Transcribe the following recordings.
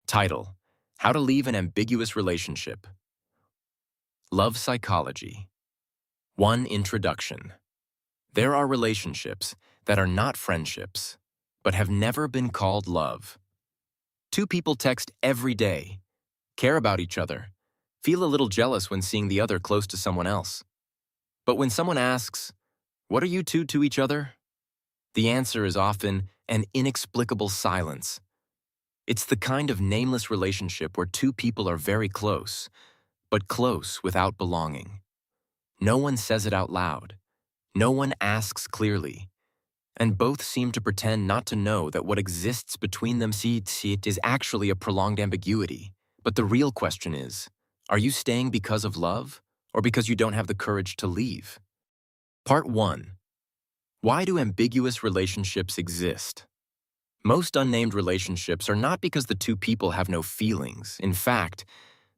Title: How to Leave an Ambiguous Relationship. Love Psychology. 1. Introduction. There are relationships that are not friendships, but have never been called love. Two people text every day, care about each other, feel a little jealous when seeing the other close to someone else. But when someone asks, "What are you two to each other?" the answer is often an inexplicable silence. It's the kind of nameless relationship where two people are very close, but close without belonging. No one says it out loud. No one asks clearly. And both seem to pretend not to know that what exists between them is actually a prolonged ambiguity. But the real question is, are you staying because of love, or because you don't have the courage to leave? Part 1. Why do ambiguous relationships exist? Most unnamed relationships are not because the two people have no feelings. In fact,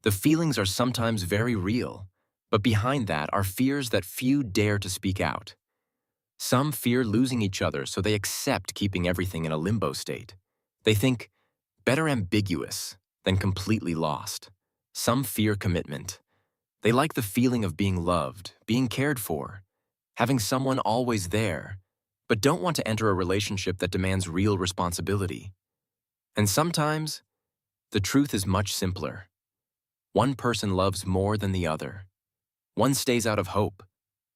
the feelings are sometimes very real, but behind that are fears that few dare to speak out. Some fear losing each other, so they accept keeping everything in a limbo state. They think, better ambiguous than completely lost. Some fear commitment. They like the feeling of being loved, being cared for, having someone always there, but don't want to enter a relationship that demands real responsibility. And sometimes, the truth is much simpler. One person loves more than the other. One stays out of hope.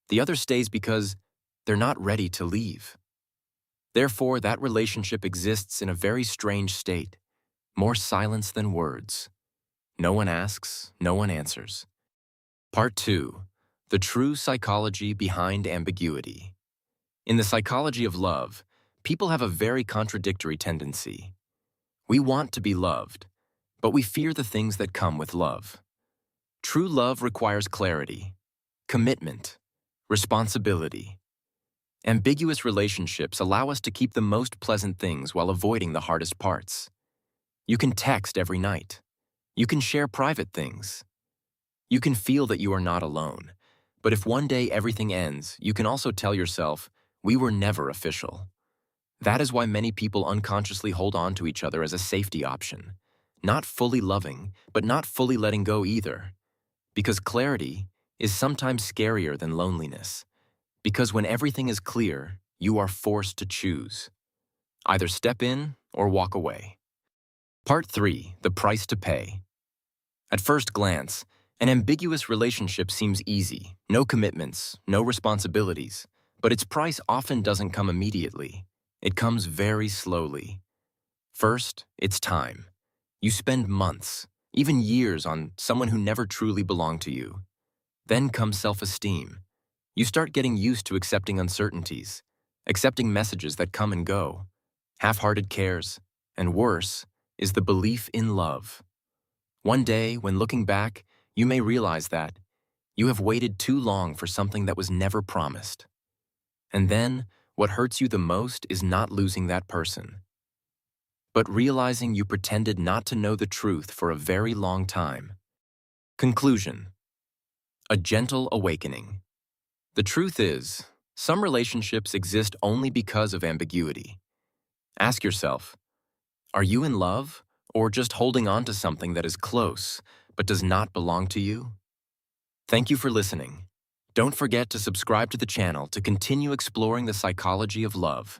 The other stays because they're not ready to leave. Therefore, that relationship exists in a very strange state, more silence than words. No one asks, no one answers. Part 2. The true psychology behind ambiguity. In the psychology of love, people have a very contradictory tendency. We want to be loved, but we fear the things that come with love. True love requires clarity, commitment, responsibility. Ambiguous relationships allow us to keep the most pleasant things while avoiding the hardest parts. You can text every night. You can share private things. You can feel that you are not alone. But if one day everything ends, you can also tell yourself, "We were never official." That is why many people unconsciously hold on to each other as a safety option. Not fully loving, but not fully letting go either. Because clarity is sometimes scarier than loneliness. Because when everything is clear, you are forced to choose. Either step in or walk away. Part 3. The price to pay. At first glance, an ambiguous relationship seems easy. No commitments, no responsibilities. But its price often doesn't come immediately. It comes very slowly. First, it's time. You spend months, even years, on someone who never truly belonged to you. Then comes self-esteem. You start getting used to accepting uncertainties, accepting messages that come and go, half-hearted cares, and worse is the belief in love. One day, when looking back, you may realize that you have waited too long for something that was never promised. And then, what hurts you the most is not losing that person, but realizing you pretended not to know the truth for a very long time. Conclusion. A gentle awakening. The truth is, some relationships exist only because of ambiguity. Ask yourself, are you in love or just holding on to something that is close but does not belong to you? Thank you for listening. Don't forget to subscribe to the channel to continue exploring the psychology of love.